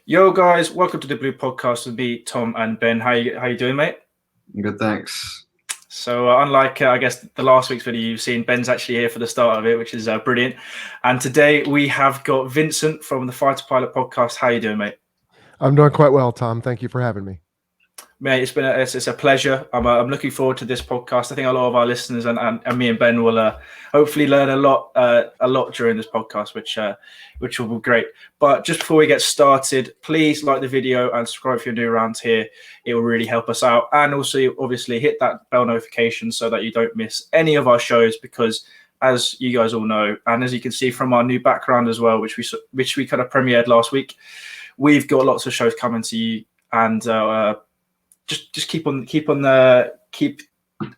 Yo, guys, welcome to the Blue Podcast with me, Tom and Ben. How you doing, mate? Good, thanks. So, unlike I guess the last week's video you've seen, Ben's actually here for the start of it, which is brilliant. And today we have got Vincent from the Fighter Pilot Podcast. How you doing, mate? I'm doing quite well, Tom. Thank you for having me. Mate, it's a pleasure. I'm looking forward to this podcast. I think a lot of our listeners and me and Ben will hopefully learn a lot during this podcast, which will be great. But just before we get started, please like the video and subscribe if you're new around here. It will really help us out, and also obviously hit that bell notification so that you don't miss any of our shows. Because as you guys all know, and as you can see from our new background as well, which we kind of premiered last week, we've got lots of shows coming to you, and just keep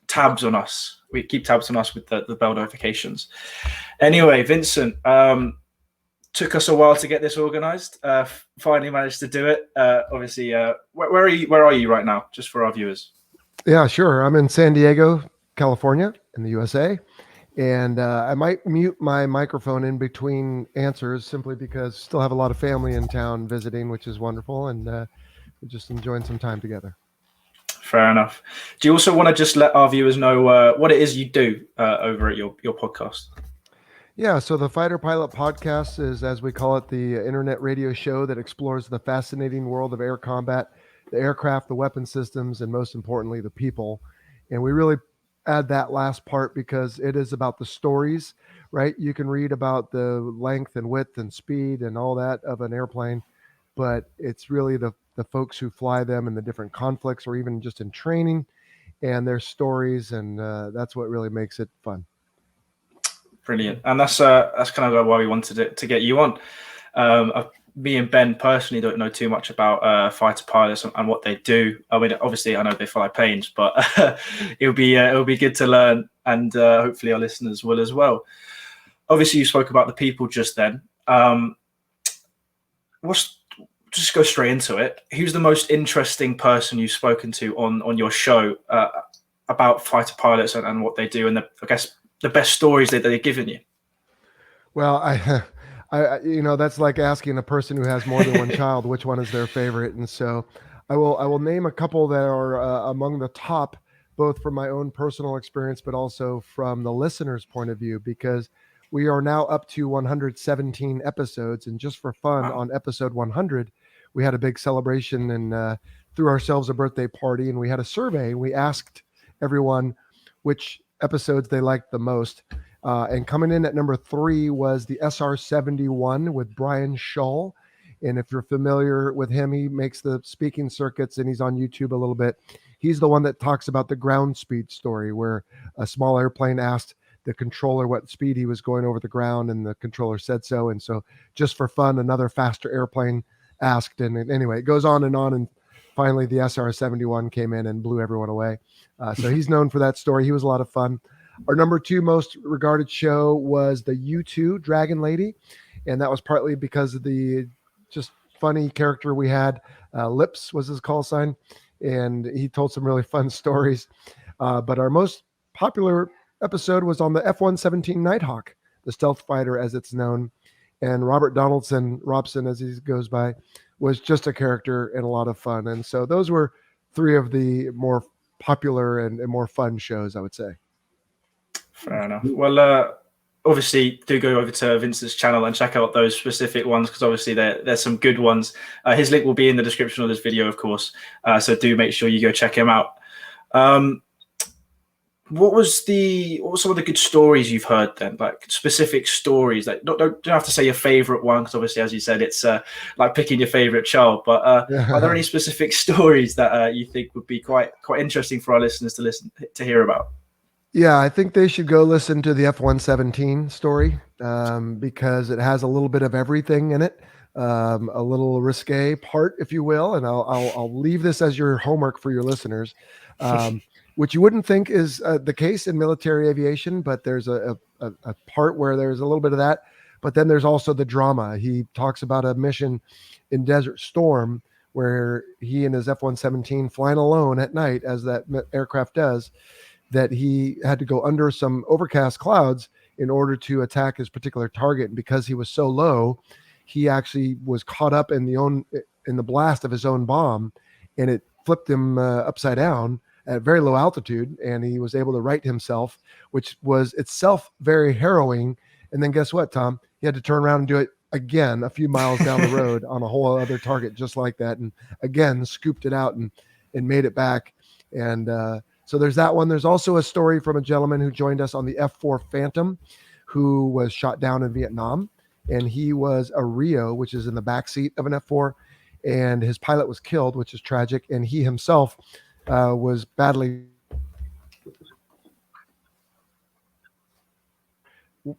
tabs on us. We keep tabs on us with the bell notifications. Anyway, Vincent, took us a while to get this organized. Finally managed to do it. Obviously, where are you right now? Just for our viewers. Yeah, sure. I'm in San Diego, California, in the USA, and I might mute my microphone in between answers simply because I still have a lot of family in town visiting, which is wonderful, and we're just enjoying some time together. Fair enough. Do you also want to just let our viewers know what it is you do over at your podcast? Yeah, so the Fighter Pilot Podcast is, as we call it, the internet radio show that explores the fascinating world of air combat, the aircraft, the weapon systems, and most importantly, the people. And we really add that last part because it is about the stories, right? You can read about the length and width and speed and all that of an airplane, but it's really the folks who fly them and the different conflicts or even just in training and their stories. And that's what really makes it fun. Brilliant. And that's kind of why we wanted to get you on. Me and Ben personally don't know too much about fighter pilots and what they do. I mean, obviously I know they fly planes, but it'll be good to learn, and hopefully our listeners will as well. Obviously you spoke about the people just then. Just go straight into it. Who's the most interesting person you've spoken to on your show about fighter pilots and what they do, and I guess the best stories that they've given you? Well, I that's like asking a person who has more than one child which one is their favorite, and so I will name a couple that are among the top, both from my own personal experience but also from the listener's point of view, because we are now up to 117 episodes, and just for fun, on episode 100 we had a big celebration and threw ourselves a birthday party, and we had a survey. We asked everyone which episodes they liked the most. And coming in at number 3 was the SR-71 with Brian Shull. And if you're familiar with him, he makes the speaking circuits and he's on YouTube a little bit. He's the one that talks about the ground speed story, where a small airplane asked the controller what speed he was going over the ground, and the controller said so. And so just for fun, another faster airplane asked. And anyway, it goes on. And finally the SR-71 came in and blew everyone away. So he's known for that story. He was a lot of fun. Our number 2 most regarded show was the U2 Dragon Lady, and that was partly because of the just funny character we had. Lips was his call sign, and he told some really fun stories. But our most popular episode was on the F-117 Nighthawk, the stealth fighter as it's known. And Robert Robson, as he goes by, was just a character and a lot of fun. And so those were 3 of the more popular and more fun shows, I would say. Fair enough. Well, obviously do go over to Vince's channel and check out those specific ones, because obviously there's some good ones. His link will be in the description of this video, of course. So do make sure you go check him out. What were some of the good stories you've heard then? Like specific stories. Like don't have to say your favorite one, because obviously, as you said, it's like picking your favorite child. But are there any specific stories that you think would be quite interesting for our listeners to hear about? Yeah, I think they should go listen to the F-117 story because it has a little bit of everything in it, a little risque part, if you will. And I'll leave this as your homework for your listeners, which you wouldn't think is the case in military aviation, but there's a part where there's a little bit of that. But then there's also the drama. He talks about a mission in Desert Storm where he and his F-117 flying alone at night, as that aircraft does, that he had to go under some overcast clouds in order to attack his particular target. And because he was so low, he actually was caught up in the blast of his own bomb, and it flipped him upside down at very low altitude, and he was able to right himself, which was itself very harrowing. And then guess what, Tom? He had to turn around and do it again a few miles down the road on a whole other target just like that, and again scooped it out and made it back. And so there's that one. There's also a story from a gentleman who joined us on the F-4 Phantom, who was shot down in Vietnam, and he was a Rio, which is in the back seat of an F-4, and his pilot was killed, which is tragic, and he himself was badly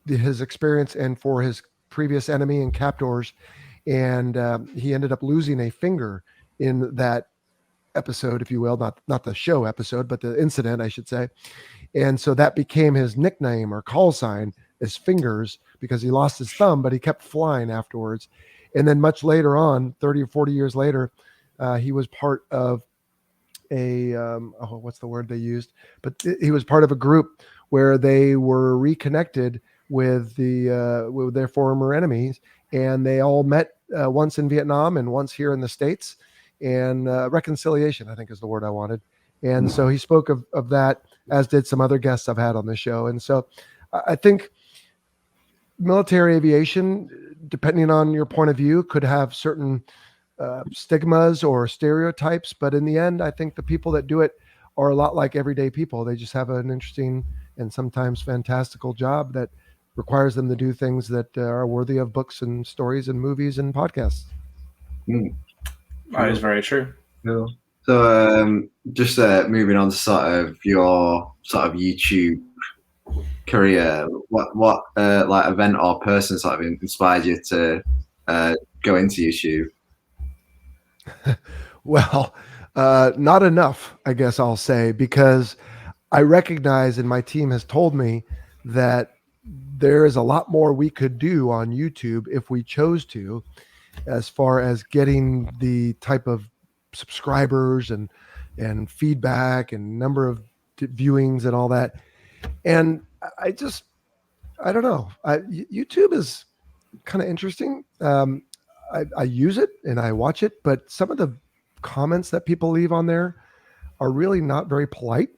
his experience and for his previous enemy and captors, and he ended up losing a finger in that episode, if you will, not the show episode, but the incident, I should say. And so that became his nickname or call sign, is Fingers, because he lost his thumb, but he kept flying afterwards. And then much later on, 30 or 40 years later, he was part of a what's the word they used? But he was part of a group where they were reconnected with with their former enemies, and they all met once in Vietnam and once here in the States. And reconciliation, I think, is the word I wanted. And so he spoke of that, as did some other guests I've had on the show. And so I think military aviation, depending on your point of view, could have certain stigmas or stereotypes. But in the end, I think the people that do it are a lot like everyday people. They just have an interesting and sometimes fantastical job that requires them to do things that are worthy of books and stories and movies and podcasts. That is very true. Cool. So just moving on to sort of your sort of YouTube career, what like event or person sort of inspired you to go into YouTube? Well, not enough, I guess I'll say, because I recognize, and my team has told me, that there is a lot more we could do on YouTube if we chose to, as far as getting the type of subscribers and feedback and number of viewings and all that. And I don't know. YouTube is kind of interesting. I use it and I watch it, but some of the comments that people leave on there are really not very polite.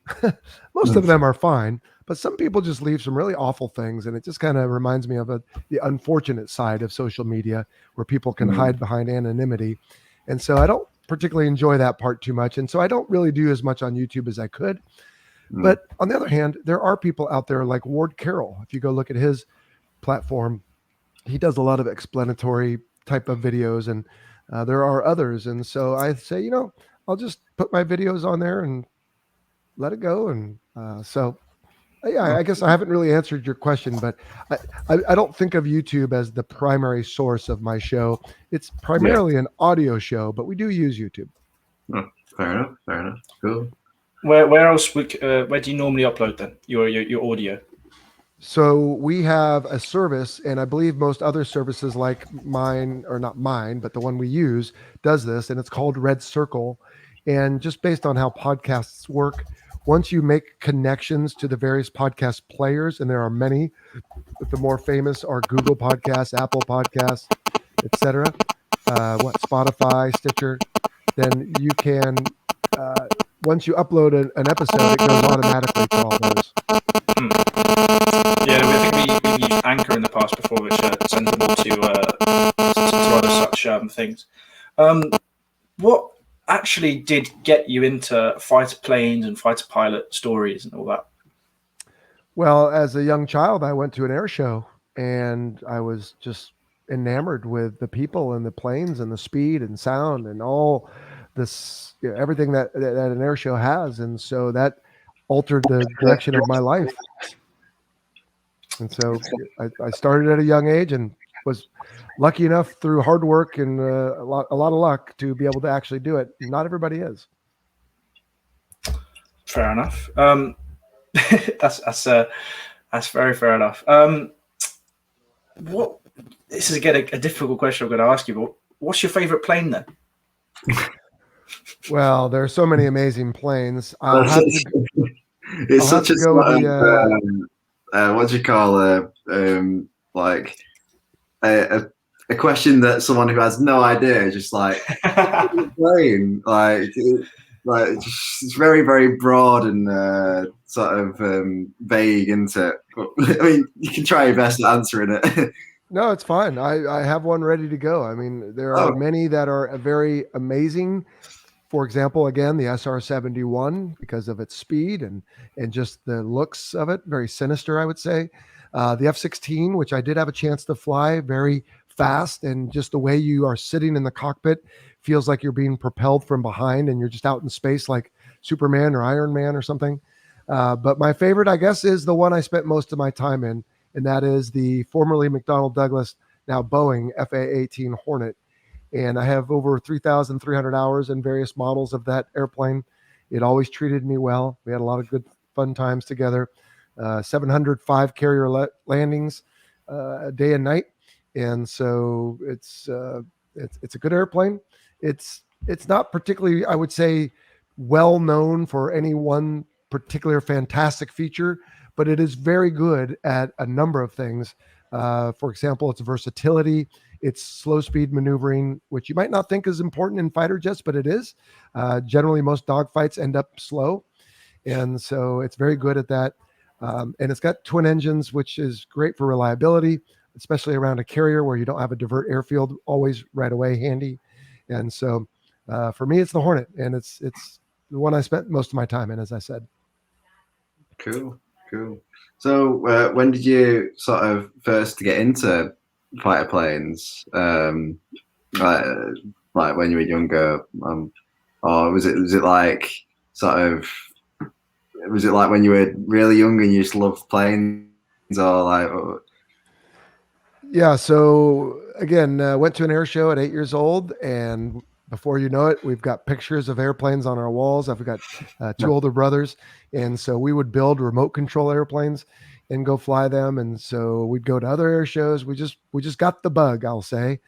Most of them are fine, but some people just leave some really awful things. And it just kind of reminds me of the unfortunate side of social media, where people can hide behind anonymity. And so I don't particularly enjoy that part too much. And so I don't really do as much on YouTube as I could. But on the other hand, there are people out there like Ward Carroll. If you go look at his platform, he does a lot of explanatory type of videos, and there are others. And so I say, I'll just put my videos on there and let it go. And I guess I haven't really answered your question, but I don't think of YouTube as the primary source of my show. It's primarily an audio show, but we do use YouTube. Oh, fair enough. Cool. Where else where do you normally upload then your audio? So we have a service, and I believe most other services like mine, or not mine, but the one we use, does this, and it's called Red Circle. And just based on how podcasts work, once you make connections to the various podcast players, and there are many, but the more famous are Google Podcasts, Apple Podcasts, etc., Spotify, Stitcher, then you can, once you upload an episode, it goes automatically to all those. Yeah, I think we've used Anchor in the past before, which sends them all to other such things. What actually did get you into fighter planes and fighter pilot stories and all that? Well, as a young child, I went to an air show, and I was just enamored with the people and the planes and the speed and sound and all this, everything that an air show has. And so that altered the direction of my life. And so I started at a young age and was lucky enough through hard work and a lot of luck to be able to actually do it. Not everybody is. Fair enough. That's very fair enough. This is again a difficult question I'm going to ask you, but what's your favorite plane then? Well, there are so many amazing planes. It's such a sort of what do you call like a a question that someone who has no idea is just like plane, like just, it's very very broad and sort of vague, isn't it? But, I mean, you can try your best at answering it. No, it's fine. I have one ready to go. I mean, there are Oh. many that are very amazing. For example, again, the SR-71 because of its speed and just the looks of it, very sinister, I would say. The F-16, which I did have a chance to fly, very fast, and just the way you are sitting in the cockpit feels like you're being propelled from behind and you're just out in space like Superman or Iron Man or something. But my favorite, I guess, is the one I spent most of my time in, and that is the formerly McDonnell Douglas, now Boeing FA-18 Hornet. And I have over 3,300 hours in various models of that airplane. It always treated me well. We had a lot of good fun times together. 705 carrier landings day and night, and so it's a good airplane. It's not particularly, I would say, well known for any one particular fantastic feature, but it is very good at a number of things. For example, its versatility, its slow speed maneuvering, which you might not think is important in fighter jets, but it is. Generally, most dogfights end up slow, and so it's very good at that. And it's got twin engines, which is great for reliability, especially around a carrier where you don't have a divert airfield always right away handy. And so for me, it's the Hornet, and it's the one I spent most of my time in, as I said. Cool. So when did you sort of first get into fighter planes? Like when you were younger, or was it like sort of, was it like when you were really young and you just loved planes, or like? Yeah. So again, went to an air show at 8 years old, and before you know it, we've got pictures of airplanes on our walls. I've got two older brothers, and so we would build remote control airplanes and go fly them. And so we'd go to other air shows. We just got the bug, I'll say.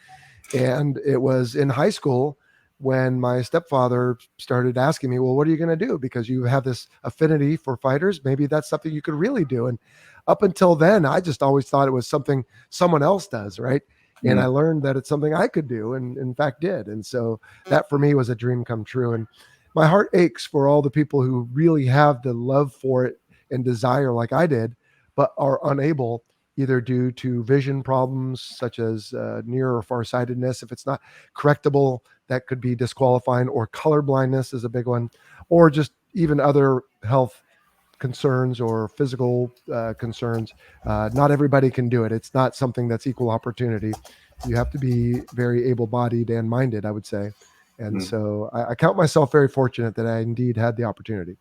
And it was in high school when my stepfather started asking me, well, what are you going to do? Because you have this affinity for fighters. Maybe that's something you could really do. And up until then, I just always thought it was something someone else does, right? And I learned that it's something I could do, and in fact did. And so that for me was a dream come true. And my heart aches for all the people who really have the love for it and desire like I did, but are unable, either due to vision problems such as near or farsightedness. If it's not correctable, that could be disqualifying, or color blindness is a big one, or just even other health concerns or physical concerns. Not everybody can do it. It's not something that's equal opportunity. You have to be very able-bodied and minded, I would say. And so I count myself very fortunate that I indeed had the opportunity.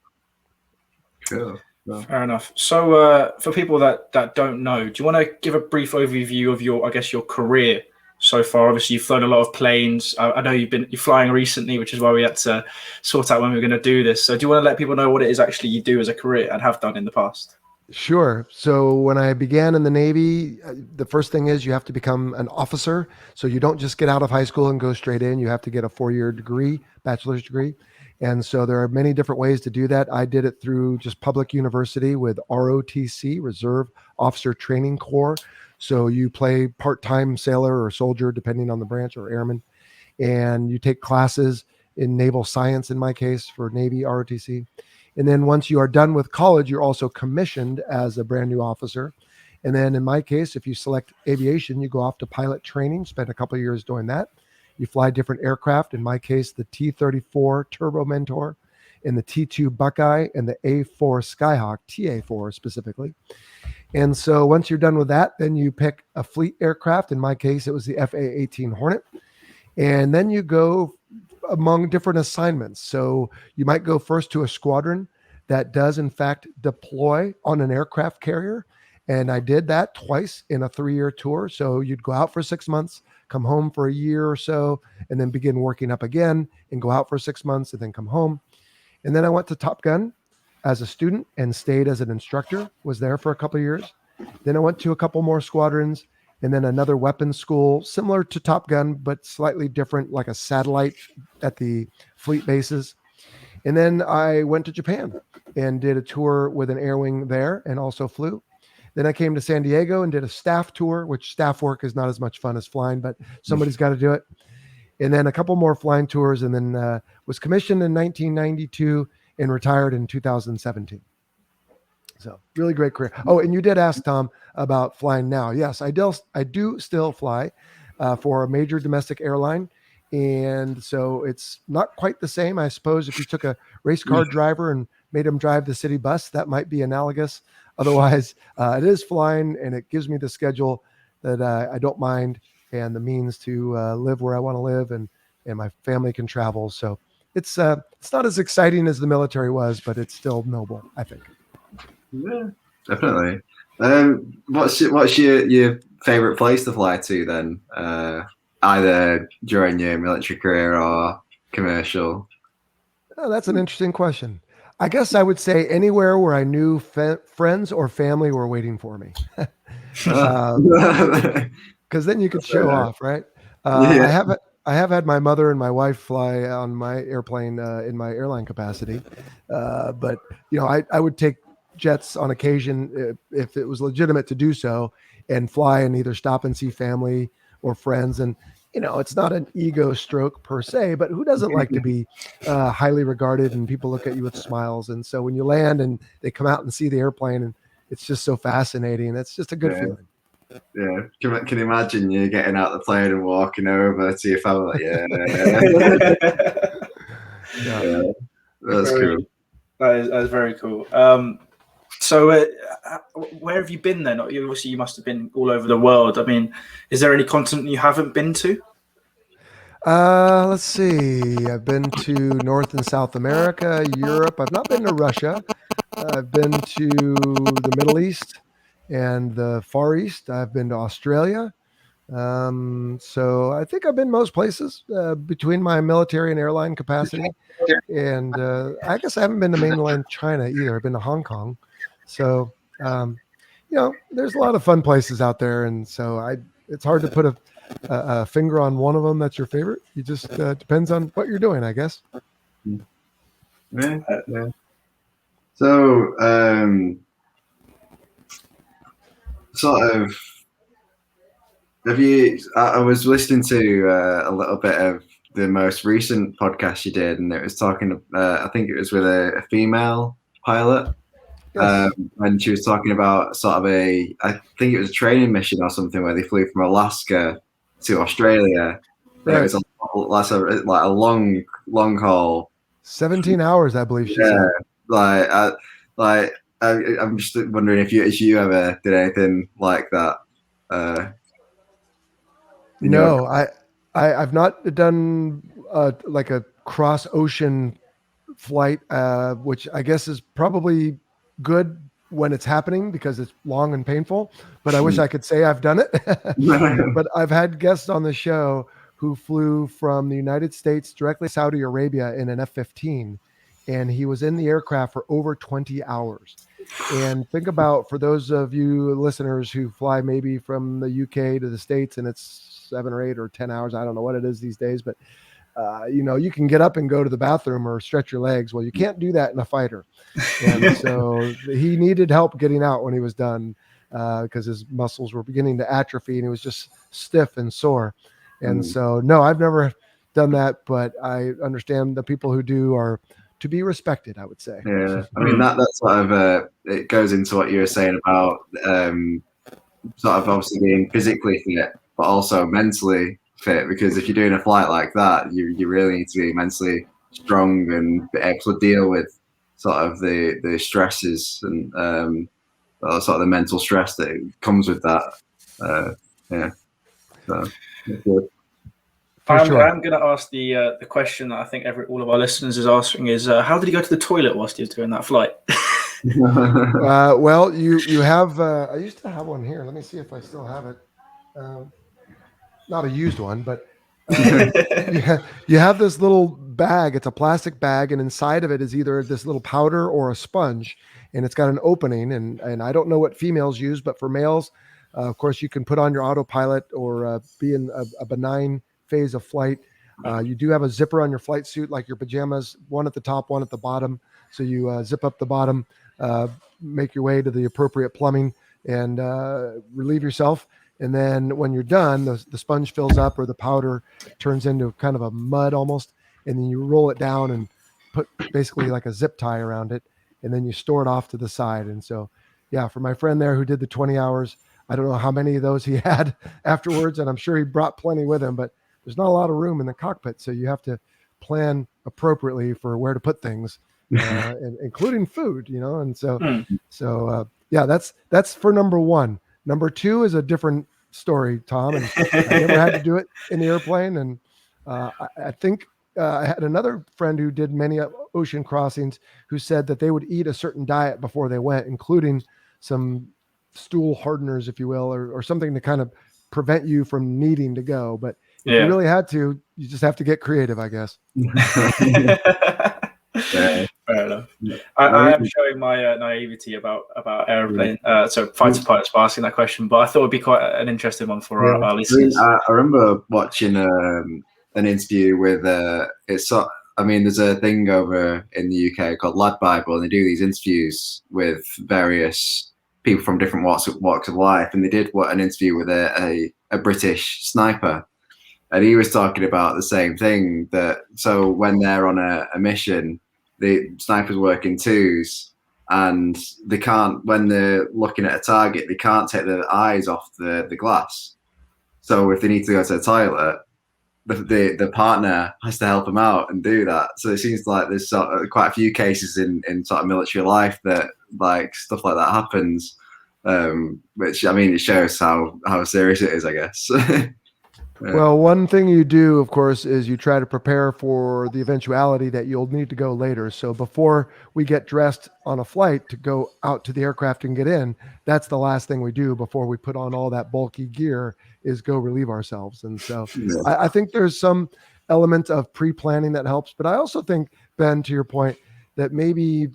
Cool. Well, fair enough. So for people that don't know, do you want to give a brief overview of your career so far? Obviously, you've flown a lot of planes. I know you're flying recently, which is why we had to sort out when we were going to do this. So do you want to let people know what it is actually you do as a career and have done in the past? Sure. So when I began in the Navy, the first thing is you have to become an officer. So you don't just get out of high school and go straight in. You have to get a 4-year degree, bachelor's degree. And so there are many different ways to do that. I did it through just public university with ROTC, Reserve Officer Training Corps. So you play part-time sailor or soldier, depending on the branch, or airman, and you take classes in naval science, in my case, for Navy ROTC. And then once you are done with college, you're also commissioned as a brand new officer. And then in my case, if you select aviation, you go off to pilot training, spend a couple of years doing that. You fly different aircraft. In my case, the T-34 Turbo Mentor, and the T-2 Buckeye, and the A-4 Skyhawk, TA-4 specifically. And so once you're done with that, then you pick a fleet aircraft. In my case, it was the FA-18 Hornet. And then you go among different assignments. So you might go first to a squadron that does in fact deploy on an aircraft carrier. And I did that twice in a 3-year tour. So you'd go out for 6 months, come home for a year or so, and then begin working up again and go out for 6 months and then come home. And then I went to Top Gun as a student and stayed as an instructor, was there for a couple of years. Then I went to a couple more squadrons, and then another weapons school, similar to Top Gun, but slightly different, like a satellite at the fleet bases. And then I went to Japan and did a tour with an air wing there and also flew. Then I came to San Diego and did a staff tour, which staff work is not as much fun as flying, but somebody's got to do it. And then a couple more flying tours, and then was commissioned in 1992 and retired in 2017. So really great career. Oh, and you did ask, Tom, about flying now. Yes, I do still fly for a major domestic airline. And so it's not quite the same. I suppose if you took a race car driver and made him drive the city bus, that might be analogous. Otherwise, it is flying, and it gives me the schedule that I don't mind and the means to live where I want to live, and my family can travel. So it's not as exciting as the military was, but it's still noble, I think. Yeah, definitely. What's your favorite place to fly to then? Either during your military career or commercial? Oh, that's an interesting question. I guess I would say anywhere where I knew friends or family were waiting for me. Because then you could show off, right? Yeah. I have had my mother and my wife fly on my airplane in my airline capacity, but I would take jets on occasion if it was legitimate to do so, and fly and either stop and see family or friends. And it's not an ego stroke per se, but who doesn't like to be highly regarded and people look at you with smiles? And so when you land and they come out and see the airplane, and it's just so fascinating. It's just a good feeling. Yeah, can you imagine you getting out the plane and walking over to your family? Yeah, yeah, that's cool. That is very cool. So where have you been then? Obviously, you must have been all over the world. I mean, is there any continent you haven't been to? Let's see. I've been to North and South America, Europe. I've not been to Russia. I've been to the Middle East and the Far East. I've been to Australia. So I think I've been most places between my military and airline capacity. And I guess I haven't been to mainland China either. I've been to Hong Kong. So, there's a lot of fun places out there. And so it's hard to put a finger on one of them that's your favorite. You just depends on what you're doing, I guess. Yeah. So, sort of, I was listening to a little bit of the most recent podcast you did, and it was talking, I think it was with a female pilot. Yes. And she was talking about sort of I think it was a training mission or something where they flew from Alaska to Australia. Right. It was like a long haul. 17 hours, I believe she said. I'm just wondering if you ever did anything like that. No, I've not done like a cross ocean flight, which I guess is probably good when it's happening because it's long and painful, but I wish I could say I've done it. But I've had guests on the show who flew from the United States directly to Saudi Arabia in an F-15, and he was in the aircraft for over 20 hours. And think about, for those of you listeners who fly maybe from the UK to the States, and it's 7 or 8 or 10 hours, I don't know what it is these days, but you can get up and go to the bathroom or stretch your legs. Well, you can't do that in a fighter. And so he needed help getting out when he was done because his muscles were beginning to atrophy and he was just stiff and sore. And so, no, I've never done that, but I understand the people who do are to be respected, I would say. Yeah, I mean, that's sort of, it goes into what you were saying about sort of obviously being physically fit, but also mentally fit, because if you're doing a flight like that, you really need to be mentally strong and be able to deal with sort of the stresses and sort of the mental stress that comes with that. Yeah, so that's good. I'm going to ask the question that I think all of our listeners is asking is how did he go to the toilet whilst he was doing that flight? Well, you have I used to have one here. Let me see if I still have it. Not a used one, but you have this little bag. It's a plastic bag, and inside of it is either this little powder or a sponge, and it's got an opening. And I don't know what females use, but for males, of course, you can put on your autopilot or be in a benign phase of flight. You do have a zipper on your flight suit, like your pajamas, one at the top, one at the bottom. So you zip up the bottom, make your way to the appropriate plumbing, and relieve yourself. And then when you're done, the sponge fills up, or the powder turns into kind of a mud almost, and then you roll it down and put basically like a zip tie around it, and then you store it off to the side. And so, yeah, for my friend there who did the 20 hours, I don't know how many of those he had afterwards, and I'm sure he brought plenty with him, but there's not a lot of room in the cockpit, so you have to plan appropriately for where to put things, and including food, and so yeah, that's for number one. Number two is a different story, Tom, and I never had to do it in the airplane. And I think I had another friend who did many ocean crossings who said that they would eat a certain diet before they went, including some stool hardeners, if you will, or something to kind of prevent you from needing to go. But if you really had to, you just have to get creative, I guess. Fair enough. I am showing my naivety about airplane, so fighter pilots by asking that question, but I thought it'd be quite an interesting one for our listeners. I remember watching an interview with there's a thing over in the UK called Lad Bible, and they do these interviews with various people from different walks of life, and they did an interview with a British sniper. And he was talking about the same thing, that so when they're on a mission, the snipers work in twos, and they can't, when they're looking at a target, they can't take their eyes off the glass. So if they need to go to the toilet, the partner has to help them out and do that. So it seems like there's quite a few cases in sort of military life that like stuff like that happens, which I mean, it shows how serious it is, I guess. Well, one thing you do, of course, is you try to prepare for the eventuality that you'll need to go later. So before we get dressed on a flight to go out to the aircraft and get in, that's the last thing we do before we put on all that bulky gear, is go relieve ourselves. And so I think there's some element of pre-planning that helps. But I also think, Ben, to your point, that maybe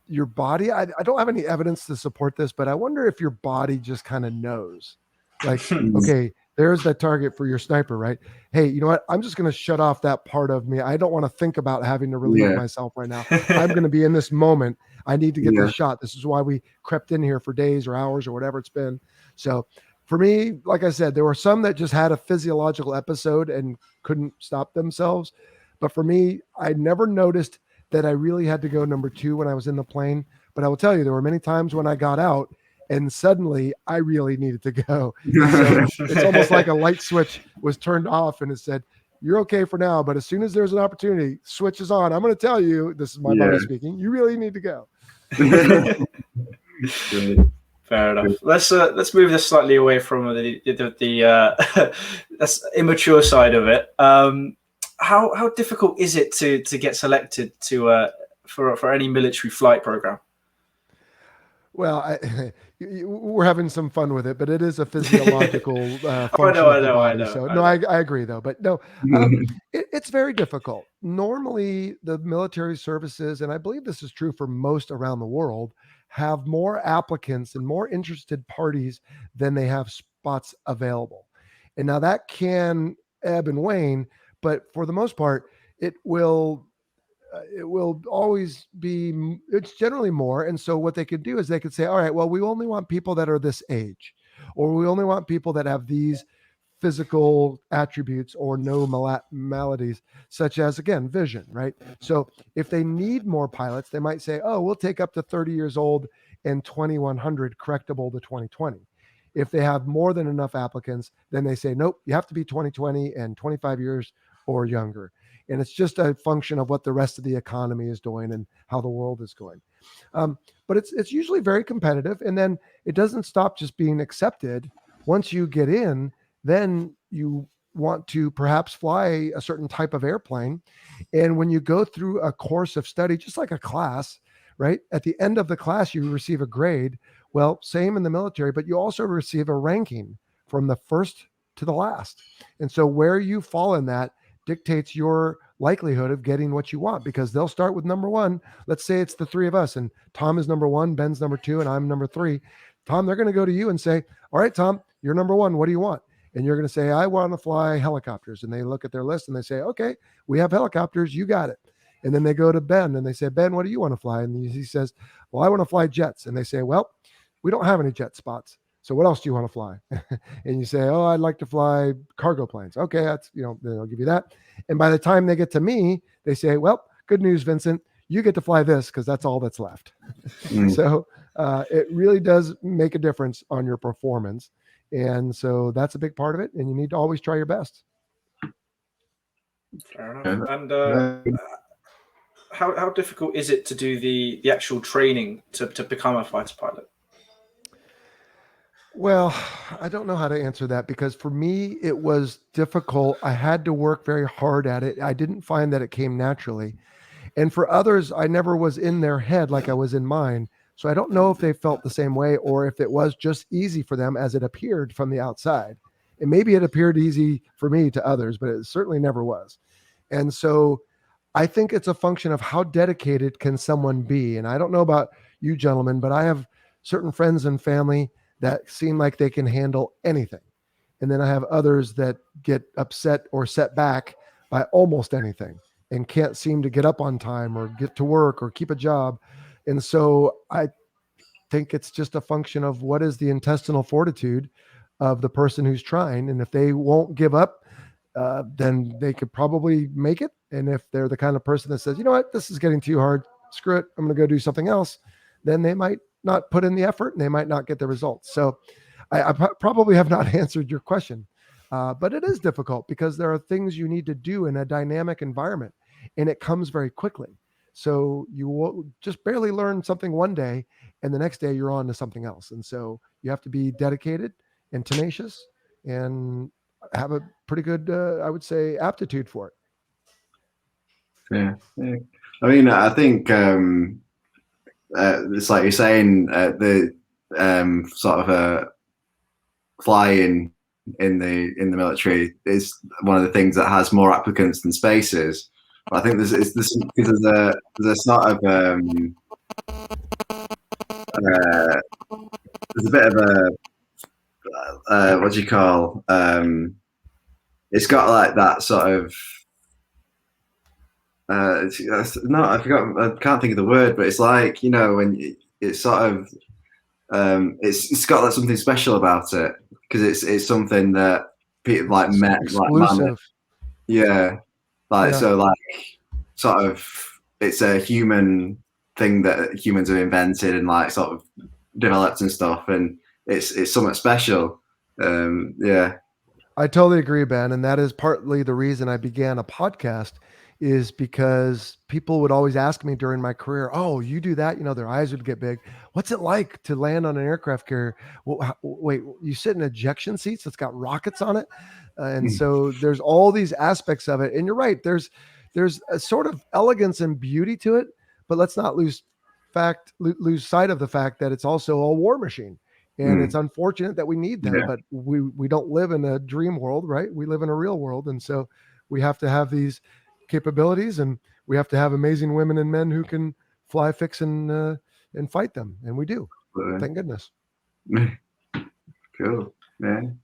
your body, I don't have any evidence to support this, but I wonder if your body just kind of knows. Like, okay, there's that target for your sniper, right? Hey, you know what? I'm just going to shut off that part of me. I don't want to think about having to relieve myself right now. I'm going to be in this moment. I need to get this shot. This is why we crept in here for days or hours or whatever it's been. So for me, like I said, there were some that just had a physiological episode and couldn't stop themselves. But for me, I never noticed that I really had to go number two when I was in the plane. But I will tell you, there were many times when I got out and suddenly I really needed to go. So it's almost like a light switch was turned off and it said, you're okay for now, but as soon as there's an opportunity, switch is on. I'm going to tell you, this is my body speaking, you really need to go. Fair enough. Let's move this slightly away from the that's immature side of it. How difficult is it to get selected for any military flight program? Well, we're having some fun with it, but it is a physiological function of the body. I agree, though. But no, it's very difficult. Normally, the military services, and I believe this is true for most around the world, have more applicants and more interested parties than they have spots available. And now that can ebb and wane, but for the most part, it will always be, it's generally more. And so what they could do is they could say, all right, well, we only want people that are this age, or we only want people that have these physical attributes or no maladies, such as, again, vision, right? So if they need more pilots, they might say, oh, we'll take up to 30 years old and 2100 correctable to 2020. If they have more than enough applicants, then they say, nope, you have to be 2020 and 25 years or younger. And it's just a function of what the rest of the economy is doing and how the world is going. But it's usually very competitive. And then it doesn't stop just being accepted. Once you get in, then you want to perhaps fly a certain type of airplane. And when you go through a course of study, just like a class, right? At the end of the class, you receive a grade. Well, same in the military, but you also receive a ranking from the first to the last. And so where you fall in that dictates your likelihood of getting what you want, because they'll start with number one. Let's say it's the three of us and Tom is number one, Ben's number two, and I'm number three. Tom, they're going to go to you and say, all right, Tom, you're number one. What do you want? And you're going to say, I want to fly helicopters. And they look at their list and they say, okay, we have helicopters. You got it. And then they go to Ben and they say, Ben, what do you want to fly? And he says, well, I want to fly jets. And they say, well, we don't have any jet spots. So what else do you want to fly? And you say, oh, I'd like to fly cargo planes. Okay, that's, then they'll give you that. And by the time they get to me, they say, well, good news, Vincent, you get to fly this because that's all that's left. So it really does make a difference on your performance. And so that's a big part of it. And you need to always try your best. Fair enough. And how difficult is it to do the actual training to become a fighter pilot? Well, I don't know how to answer that, because for me, it was difficult. I had to work very hard at it. I didn't find that it came naturally. And for others, I never was in their head like I was in mine. So I don't know if they felt the same way or if it was just easy for them as it appeared from the outside. And maybe it appeared easy for me to others, but it certainly never was. And so I think it's a function of how dedicated can someone be. And I don't know about you gentlemen, but I have certain friends and family that seem like they can handle anything. And then I have others that get upset or set back by almost anything and can't seem to get up on time or get to work or keep a job. And so I think it's just a function of what is the intestinal fortitude of the person who's trying. And if they won't give up, then they could probably make it. And if they're the kind of person that says, you know what, this is getting too hard, screw it, I'm going to go do something else, then they might not put in the effort and they might not get the results. So I probably have not answered your question, but it is difficult because there are things you need to do in a dynamic environment and it comes very quickly. So you will just barely learn something one day and the next day you're on to something else. And so you have to be dedicated and tenacious and have a pretty good, I would say, aptitude for it. Yeah. I mean, I think it's like you're saying, the sort of flying in the military is one of the things that has more applicants than spaces. But I think there's a sort of there's a bit of a what do you call, it's got like that sort of no, I forgot, I can't think of the word, but it's like, when it's sort of it's got like something special about it because it's something that people like met exclusive. So like sort of it's a human thing that humans have invented and like sort of developed and stuff, and it's something special. I totally agree, Ben, and that is partly the reason I began a podcast, is because people would always ask me during my career, oh, you do that? Their eyes would get big. What's it like to land on an aircraft carrier? Well, wait, you sit in ejection seats that's got rockets on it? And so there's all these aspects of it. And you're right, there's a sort of elegance and beauty to it, but let's not lose sight of the fact that it's also a war machine. And it's unfortunate that we need them, but we don't live in a dream world, right? We live in a real world. And so we have to have these capabilities, and we have to have amazing women and men who can fly, fix, and fight them, and we do. Thank goodness. Cool, man.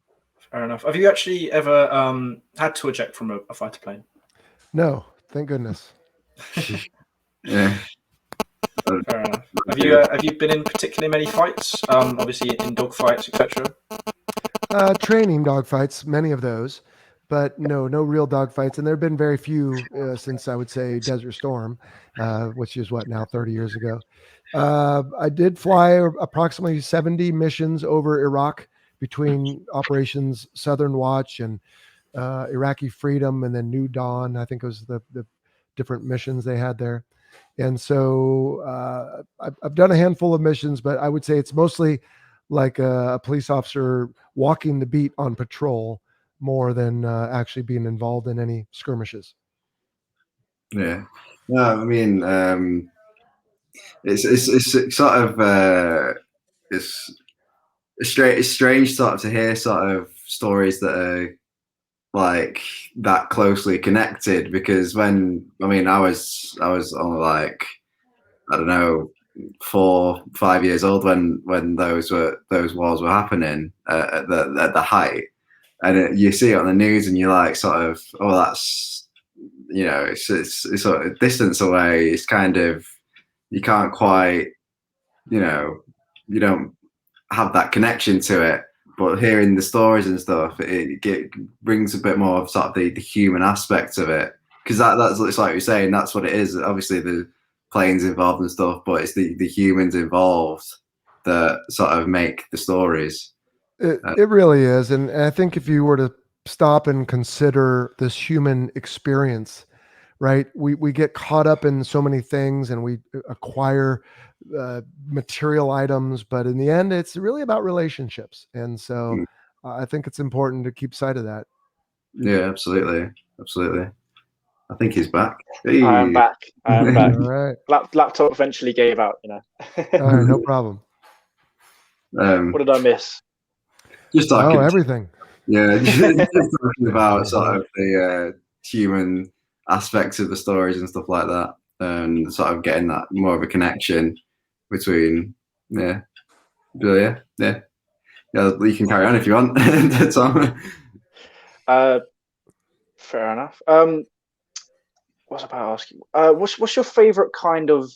Fair enough. Have you actually ever had to eject from a fighter plane? No, thank goodness. Yeah. Fair enough. Have you been in particularly many fights? Obviously in dogfights, etc. Training dogfights, many of those. But no real dogfights. And there have been very few since, I would say, Desert Storm, which is now 30 years ago. I did fly approximately 70 missions over Iraq between Operations Southern Watch and Iraqi Freedom, and then New Dawn. I think it was the different missions they had there. And so I've done a handful of missions, but I would say it's mostly like a police officer walking the beat on patrol, more than actually being involved in any skirmishes. Yeah. No, I mean, it's sort of it's strange sort of to hear sort of stories that are like that closely connected, because I was only like, I don't know, 4-5 years old when those wars were happening at the height. And you see it on the news, and you're like, sort of, oh, that's, it's sort of distance away. It's kind of, you can't quite, you don't have that connection to it. But hearing the stories and stuff, it brings a bit more of sort of the human aspect of it, because that's it's like you're saying, that's what it is. Obviously, the planes involved and stuff, but it's the humans involved that sort of make the stories. It really is, and I think if you were to stop and consider this human experience, right? We get caught up in so many things, and we acquire material items, but in the end, it's really about relationships, and so I think it's important to keep sight of that. Yeah, absolutely. I think he's back. I am back. All right. Laptop eventually gave out, All right, no problem. What did I miss? Just talking. Everything. Yeah, just talking about sort of the human aspects of the stories and stuff like that, and sort of getting that more of a connection between. Yeah. You can carry on if you want, Tom. Fair enough. What was I about to ask you? What's your favorite kind of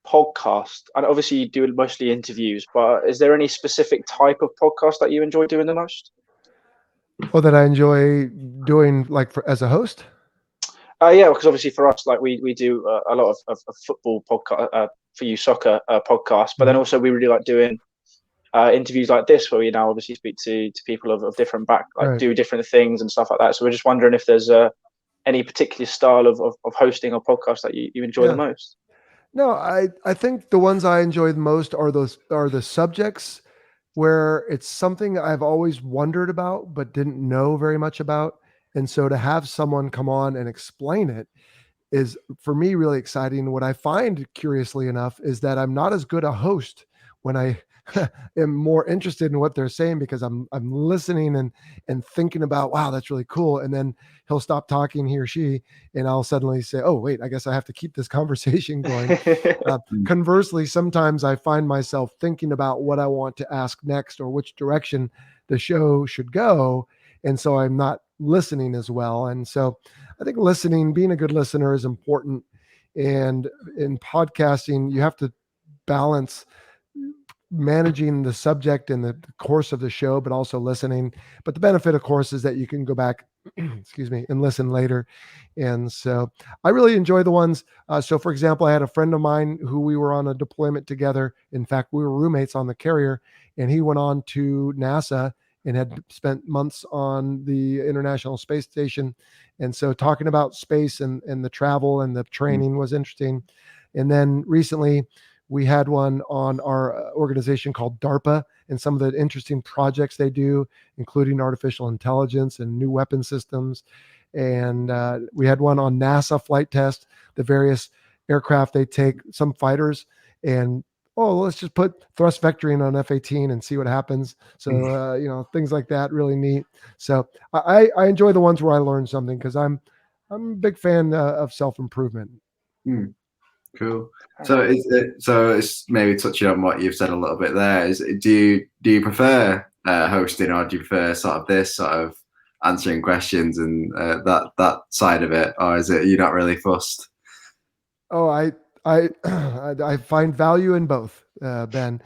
podcast? And obviously you do mostly interviews, but is there any specific type of podcast that you enjoy doing the most? That I enjoy doing, like as a host? Yeah, because obviously for us, like we do a lot of football podcast, for you soccer podcast, but then also we really like doing interviews like this, where we now obviously speak to people of different do different things and stuff like that. So we're just wondering if there's any particular style of hosting a podcast that you enjoy the most. No, I think the ones I enjoy the most are the subjects where it's something I've always wondered about but didn't know very much about. And so to have someone come on and explain it is, for me, really exciting. What I find, curiously enough, is that I'm not as good a host when I am more interested in what they're saying, because I'm listening and thinking about, wow, that's really cool. And then he'll stop talking, he or she, and I'll suddenly say, oh, wait, I guess I have to keep this conversation going. Conversely, sometimes I find myself thinking about what I want to ask next or which direction the show should go. And so I'm not listening as well. And so I think being a good listener is important. And in podcasting, you have to balance managing the subject and the course of the show, but also listening. But the benefit, of course, is that you can go back, and listen later. And so I really enjoy the ones. So for example, I had a friend of mine who we were on a deployment together. In fact, we were roommates on the carrier, and he went on to NASA and had spent months on the International Space Station. And so talking about space and the travel and the training was interesting. And then recently we had one on our organization called DARPA and some of the interesting projects they do, including artificial intelligence and new weapon systems. And we had one on NASA flight test, the various aircraft they take, some fighters, and let's just put thrust vectoring on F-18 and see what happens. So, things like that, really neat. So I enjoy the ones where I learn something, because I'm a big fan of self-improvement. Cool. So it's maybe touching on what you've said a little bit there. Do you prefer hosting, or do you prefer sort of this sort of answering questions and that side of it, or is it you're not really fussed? Oh, I find value in both, Ben.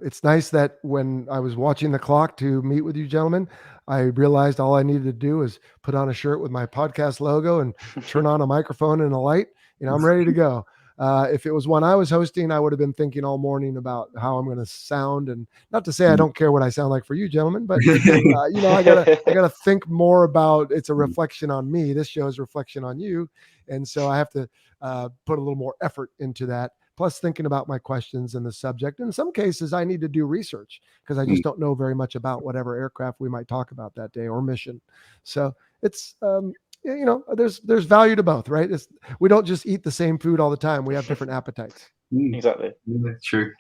It's nice that when I was watching the clock to meet with you gentlemen, I realized all I needed to do is put on a shirt with my podcast logo and turn on a microphone and a light. I'm ready to go. If it was when I was hosting, I would have been thinking all morning about how I'm going to sound, and not to say I don't care what I sound like for you gentlemen, but I gotta think more about, it's a reflection on me. This show is a reflection on you. And so I have to put a little more effort into that. Plus thinking about my questions and the subject. In some cases, I need to do research because I just don't know very much about whatever aircraft we might talk about that day or mission. So it's, there's value to both, right? We don't just eat the same food all the time. We have different appetites. Exactly. Yeah, true.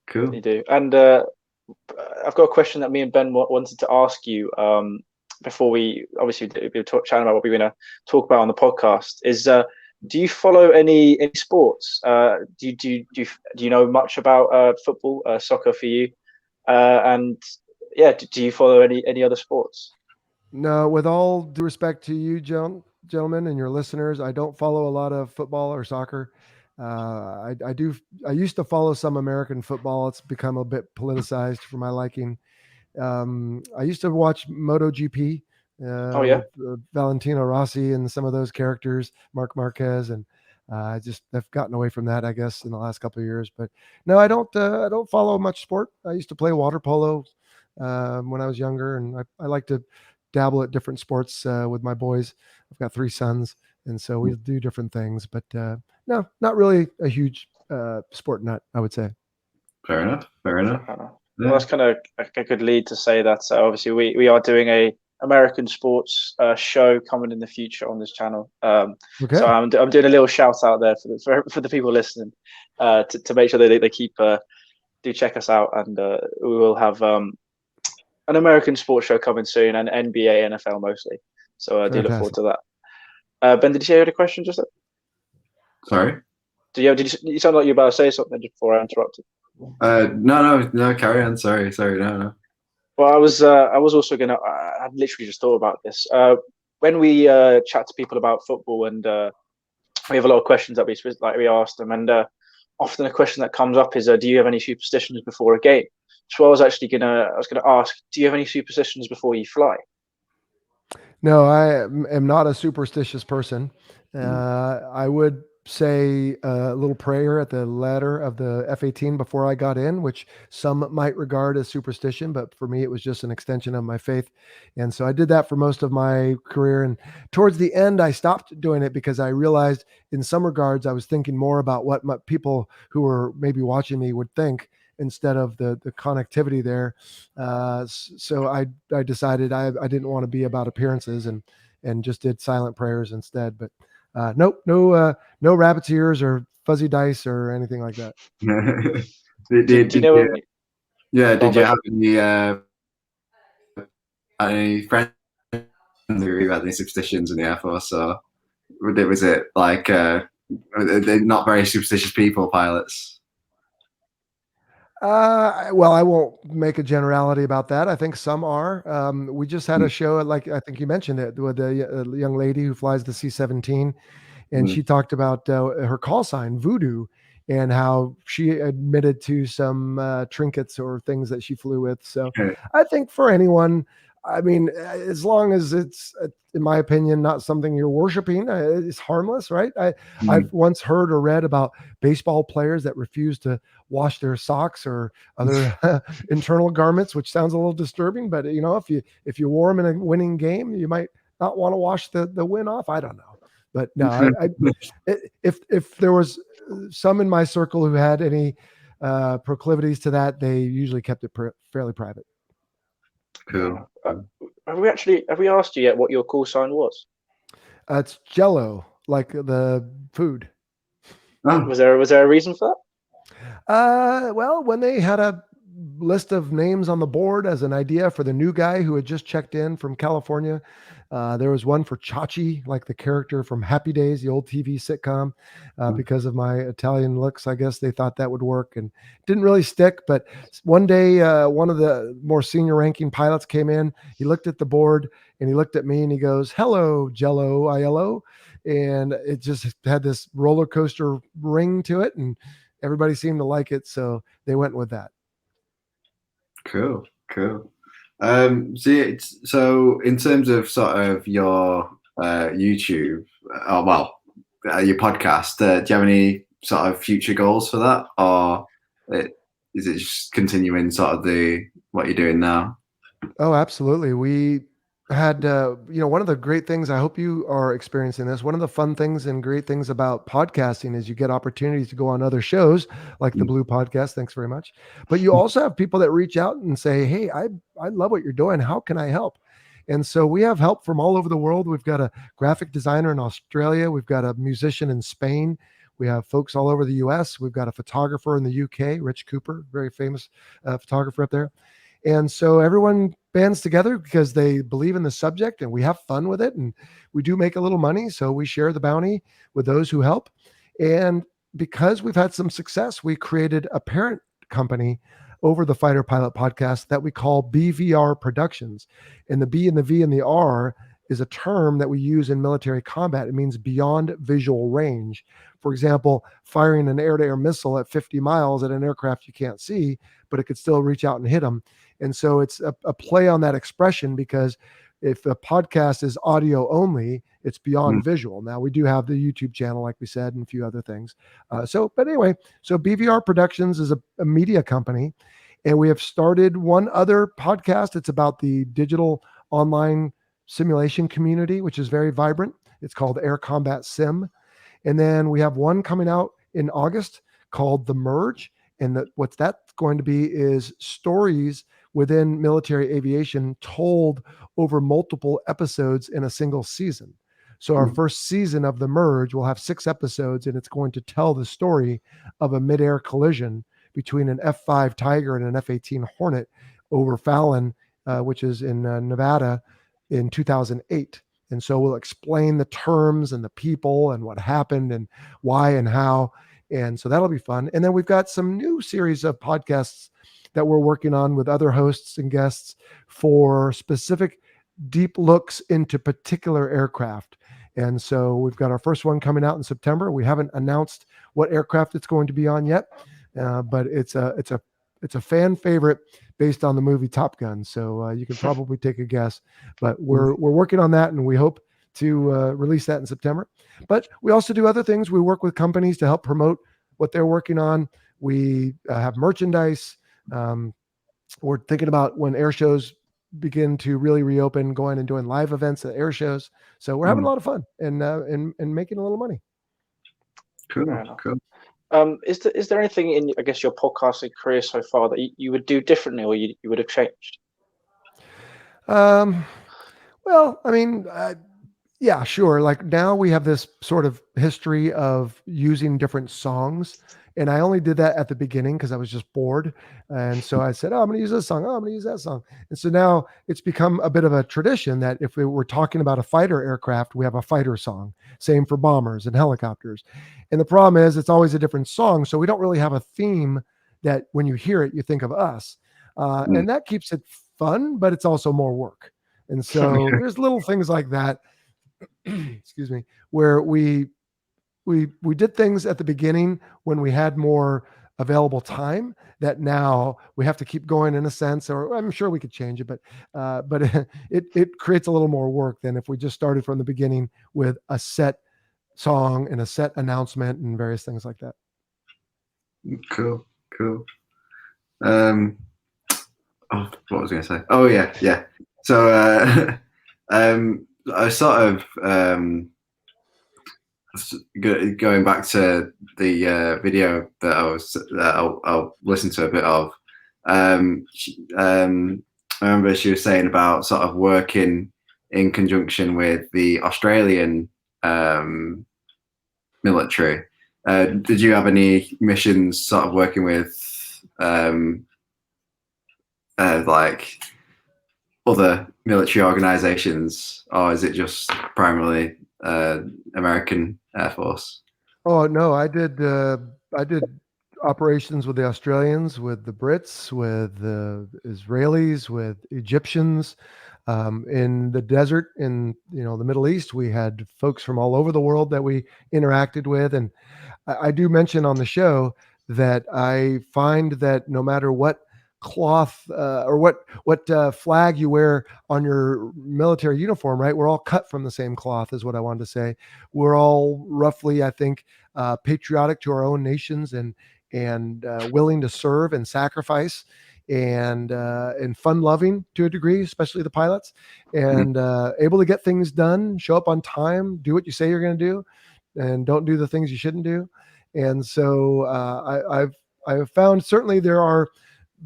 Cool. You do. And I've got a question that me and Ben wanted to ask you before we were chatting about what we're going to talk about on the podcast. Is do you follow any sports? Do you know much about football, soccer for you? And do you follow any other sports? No, with all due respect to you, gentlemen, and your listeners, I don't follow a lot of football or soccer. I used to follow some American football. It's become a bit politicized for my liking. I used to watch MotoGP Oh yeah. with Valentino Rossi and some of those characters, Mark Marquez, and I've gotten away from that, I guess, in the last couple of years. But no, I don't follow much sport. I used to play water polo when I was younger, and I like to dabble at different sports with my boys. I've got 3 sons, and so we do different things. But no, not really a huge sport nut, I would say. Fair enough. Fair enough. Well, that's kind of a good lead to say that obviously we are doing a American sports show coming in the future on this channel. Okay. So I'm doing a little shout out there for the people listening to make sure they keep do check us out, and we will have an American sports show coming soon, and NBA, NFL mostly. So I do look forward to that. Ben, did you have a question just then? Sorry. Did you sound like you were about to say something just before I interrupted? No, carry on. Sorry, no. Well, I was also gonna. I literally just thought about this. When we chat to people about football, and we have a lot of questions that we asked them, and often a question that comes up is, "Do you have any superstitions before a game?" So I was gonna ask, "Do you have any superstitions before you fly?" No, I am not a superstitious person. I would say a little prayer at the ladder of the F-18 before I got in, which some might regard as superstition, but for me, it was just an extension of my faith. And so I did that for most of my career. And towards the end, I stopped doing it because I realized in some regards, I was thinking more about what people who were maybe watching me would think instead of the connectivity there. So I decided I didn't want to be about appearances and just did silent prayers instead. But no rabbit's ears or fuzzy dice or anything like that. Did you have any friends who had any superstitions in the Air Force, or was it like they're not very superstitious people, pilots? Well, I won't make a generality about that. I think some are. We just had a show, like I think you mentioned it, with a young lady who flies the C-17, and she talked about her call sign, Voodoo, and how she admitted to some trinkets or things that she flew with. So I think for anyone, I mean, as long as it's, in my opinion, not something you're worshiping, it's harmless, right? I've once heard or read about baseball players that refuse to wash their socks or other internal garments, which sounds a little disturbing. But if you wore them in a winning game, you might not want to wash the win off. I don't know, but no, if there was some in my circle who had any proclivities to that, they usually kept it fairly private. Cool. Have we asked you yet what your call sign was? It's Jello, like the food. Oh. Was there a reason for that? Well, when they had a list of names on the board as an idea for the new guy who had just checked in from California, there was one for Chachi, like the character from Happy Days, the old TV sitcom. Because of my Italian looks, I guess they thought that would work, and didn't really stick. But one day, one of the more senior ranking pilots came in. He looked at the board and he looked at me and he goes, "Hello, Jello, ILO," and it just had this roller coaster ring to it, and everybody seemed to like it, so they went with that. Cool. So in terms of sort of your YouTube, your podcast, do you have any sort of future goals for that, or is it just continuing sort of what you're doing now? Oh, absolutely. We had, one of the great things, I hope you are experiencing this. One of the fun things and great things about podcasting is you get opportunities to go on other shows like the Blue Podcast. Thanks very much. But you also have people that reach out and say, "Hey, I love what you're doing. How can I help?" And so we have help from all over the world. We've got a graphic designer in Australia. We've got a musician in Spain. We have folks all over the US. We've got a photographer in the UK, Rich Cooper, very famous photographer up there. And so everyone bands together because they believe in the subject, and we have fun with it, and we do make a little money. So we share the bounty with those who help. And because we've had some success, we created a parent company over the Fighter Pilot podcast that we call BVR Productions. And the B and the V and the R is a term that we use in military combat. It means beyond visual range. For example, firing an air-to-air missile at 50 miles at an aircraft you can't see, but it could still reach out and hit them. And so it's a play on that expression, because if a podcast is audio only, it's beyond visual. Now, we do have the YouTube channel, like we said, and a few other things. But anyway, so BVR Productions is a media company, and we have started one other podcast. It's about the digital online simulation community, which is very vibrant. It's called Air Combat Sim. And then we have one coming out in August called The Merge. And what that's going to be is stories within military aviation told over multiple episodes in a single season. So our first season of The Merge will have 6 episodes, and it's going to tell the story of a midair collision between an F-5 Tiger and an F-18 Hornet over Fallon, which is in Nevada in 2008. And so we'll explain the terms and the people and what happened and why and how. And so that'll be fun. And then we've got some new series of podcasts that we're working on with other hosts and guests for specific deep looks into particular aircraft. And so we've got our first one coming out in September. We haven't announced what aircraft it's going to be on yet, but it's a fan favorite based on the movie Top Gun. So you can probably take a guess, but we're working on that, and we hope to release that in September. But we also do other things. We work with companies to help promote what they're working on. We have merchandise. We're thinking about when air shows begin to really reopen, going and doing live events at air shows. So we're having a lot of fun and making a little money. Cool. Is there anything in, I guess, your podcasting career so far that you would do differently, or you would have changed? Well, I mean, yeah, sure. Like now we have this sort of history of using different songs. And I only did that at the beginning because I was just bored. And so I said, oh, I'm going to use this song. Oh, I'm going to use that song. And so now it's become a bit of a tradition that if we were talking about a fighter aircraft, we have a fighter song. Same for bombers and helicopters. And the problem is it's always a different song. So we don't really have a theme that when you hear it, you think of us. And that keeps it fun, but it's also more work. And so there's little things like that, excuse me, where we did things at the beginning when we had more available time that now we have to keep going in a sense, or I'm sure we could change it, but it creates a little more work than if we just started from the beginning with a set song and a set announcement and various things like that. Cool. What was I going to say? Oh yeah. So I sort of going back to the video that I'll listen to a bit of. I remember she was saying about sort of working in conjunction with the Australian military. Did you have any missions sort of working with like other military organizations, or is it just primarily American Air Force? Oh no, I did operations with the Australians, with the Brits, with the Israelis, with Egyptians, in the desert, in the Middle East. We had folks from all over the world that we interacted with, and I do mention on the show that I find that no matter what cloth or what flag you wear on your military uniform, right? We're all cut from the same cloth, is what I wanted to say. We're all roughly, I think, patriotic to our own nations and willing to serve and sacrifice and fun loving to a degree, especially the pilots, and able to get things done, show up on time, do what you say you're going to do, and don't do the things you shouldn't do. And so I've found certainly there are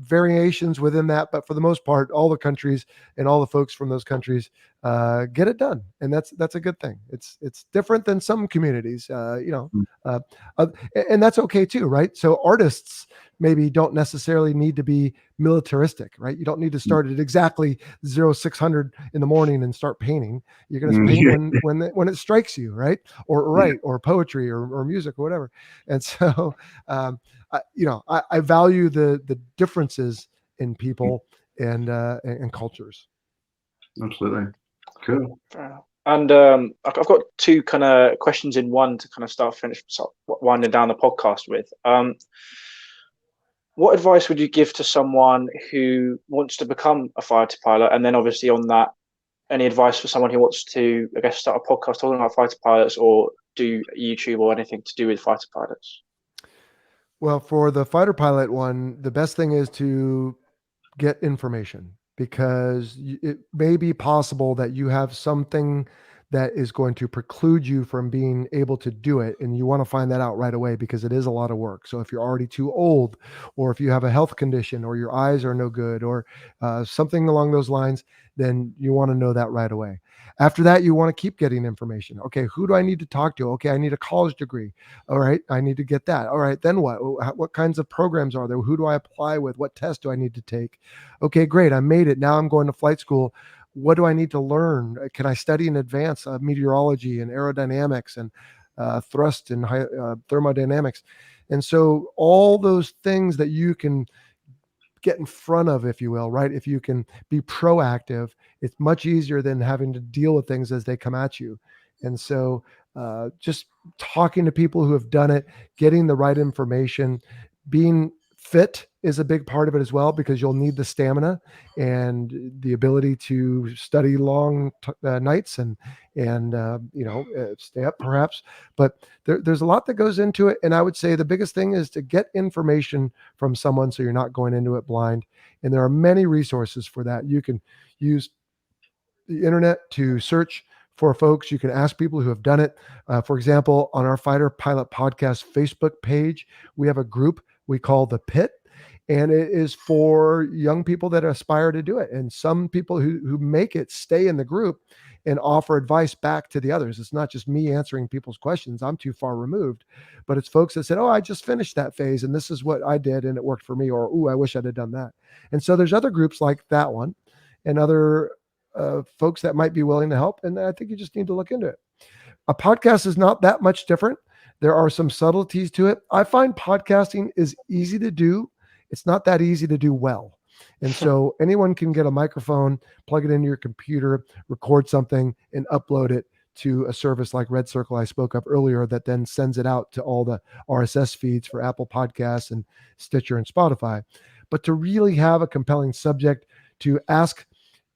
variations within that, but for the most part, all the countries and all the folks from those countries get it done, and that's a good thing. It's different than some communities, and that's okay too, right? So artists maybe don't necessarily need to be militaristic, right? You don't need to start at exactly 0600 in the morning and start painting. You're going to paint when it strikes you, right? Or poetry or music or whatever. And so I value the differences in people and cultures. Absolutely. Cool. Fair enough. And I've got two kind of questions in one to kind of start winding down the podcast with. What advice would you give to someone who wants to become a fighter pilot? And then obviously on that, any advice for someone who wants to, I guess, start a podcast talking about fighter pilots or do YouTube or anything to do with fighter pilots? Well, for the fighter pilot one, the best thing is to get information, because it may be possible that you have something that is going to preclude you from being able to do it. And you want to find that out right away, because it is a lot of work. So if you're already too old, or if you have a health condition, or your eyes are no good, or something along those lines, then you want to know that right away. After that, you want to keep getting information. Okay, who do I need to talk to? Okay, I need a college degree. All right, I need to get that. All right, then what? What kinds of programs are there? Who do I apply with? What test do I need to take? Okay, great, I made it. Now I'm going to flight school. What do I need to learn? Can I study in advance meteorology and aerodynamics and thrust and thermodynamics? And so all those things that you can get in front of, if you will, right? If you can be proactive, it's much easier than having to deal with things as they come at you. And so just talking to people who have done it, getting the right information, being fit is a big part of it as well, because you'll need the stamina and the ability to study long nights and stay up perhaps. But there's a lot that goes into it. And I would say the biggest thing is to get information from someone, so you're not going into it blind. And there are many resources for that. You can use the internet to search for folks. You can ask people who have done it. For example, on our Fighter Pilot Podcast Facebook page, we have a group we call The Pit, and it is for young people that aspire to do it. And some people who make it stay in the group and offer advice back to the others. It's not just me answering people's questions. I'm too far removed, but it's folks that said, oh, I just finished that phase and this is what I did and it worked for me, or, oh, I wish I'd have done that. And so there's other groups like that one and other folks that might be willing to help. And I think you just need to look into it. A podcast is not that much different. There are some subtleties to it. I find podcasting is easy to do. It's not that easy to do well. And so anyone can get a microphone, plug it into your computer, record something, and upload it to a service like Red Circle I spoke of earlier, that then sends it out to all the RSS feeds for Apple Podcasts and Stitcher and Spotify. But to really have a compelling subject, to ask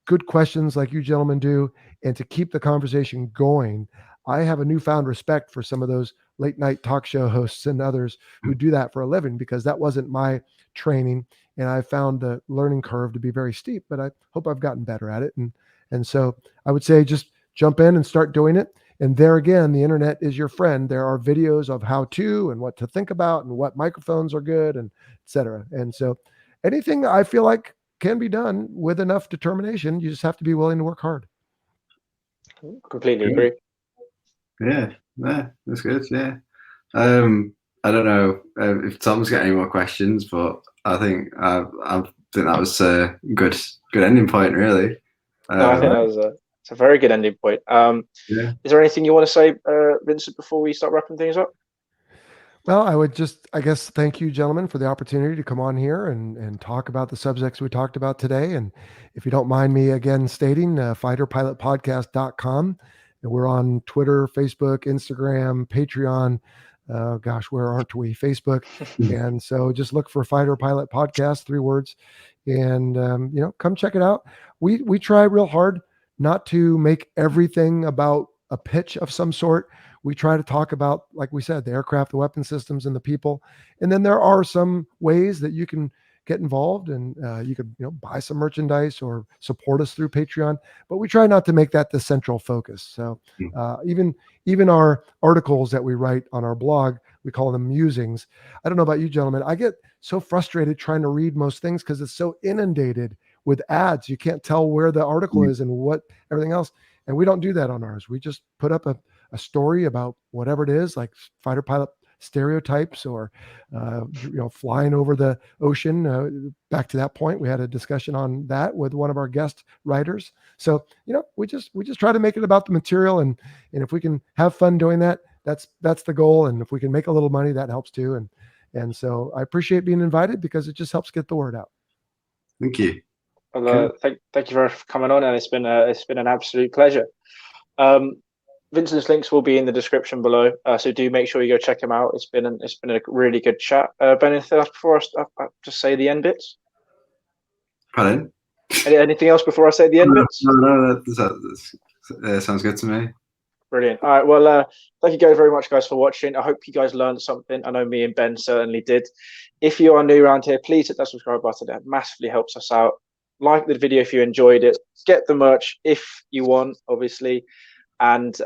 good questions like you gentlemen do, and to keep the conversation going, I have a newfound respect for some of those late night talk show hosts and others who do that for a living, because that wasn't my training. And I found the learning curve to be very steep, but I hope I've gotten better at it. And so I would say just jump in and start doing it. And there again, the internet is your friend. There are videos of how to and what to think about and what microphones are good and et cetera. And so anything I feel like can be done with enough determination. You just have to be willing to work hard. Completely agree. Yeah, that's good. Yeah. I don't know if Tom's got any more questions, but I think that was a good ending point, really. No, I think that was it's a very good ending point. Yeah. Is there anything you want to say, Vincent, before we start wrapping things up? Well, I would just, I guess, thank you, gentlemen, for the opportunity to come on here and talk about the subjects we talked about today. And if you don't mind me again stating, fighterpilotpodcast.com. And we're on Twitter, Facebook, Instagram, Patreon. Gosh, where aren't we? Facebook. And so just look for Fighter Pilot Podcast, 3 words, and come check it out. We try real hard not to make everything about a pitch of some sort. We try to talk about, like we said, the aircraft, the weapon systems, and the people. And then there are some ways that you can get involved, and you could buy some merchandise or support us through Patreon. But we try not to make that the central focus. So even our articles that we write on our blog, we call them musings. I don't know about you, gentlemen. I get so frustrated trying to read most things because it's so inundated with ads. You can't tell where the article is and what everything else. And we don't do that on ours. We just put up a story about whatever it is, like fighter pilot stereotypes or flying over the ocean. Back to that point, we had a discussion on that with one of our guest writers. So we just try to make it about the material, and if we can have fun doing that, that's the goal. And if we can make a little money, that helps too. And so I appreciate being invited, because it just helps get the word out. Thank you. Well, thank you very much for coming on, and it's been an absolute pleasure. Vincent's links will be in the description below, so do make sure you go check him out. It's been a really good chat. Ben, anything else before I just say the end bits? Pardon? Anything else before I say the end bits? No, that sounds good to me. Brilliant. All right. Well, thank you guys very much, guys, for watching. I hope you guys learned something. I know me and Ben certainly did. If you are new around here, please hit that subscribe button. That massively helps us out. Like the video if you enjoyed it. Get the merch if you want, obviously. And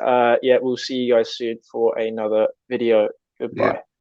yeah, we'll see you guys soon for another video. Goodbye. Yeah.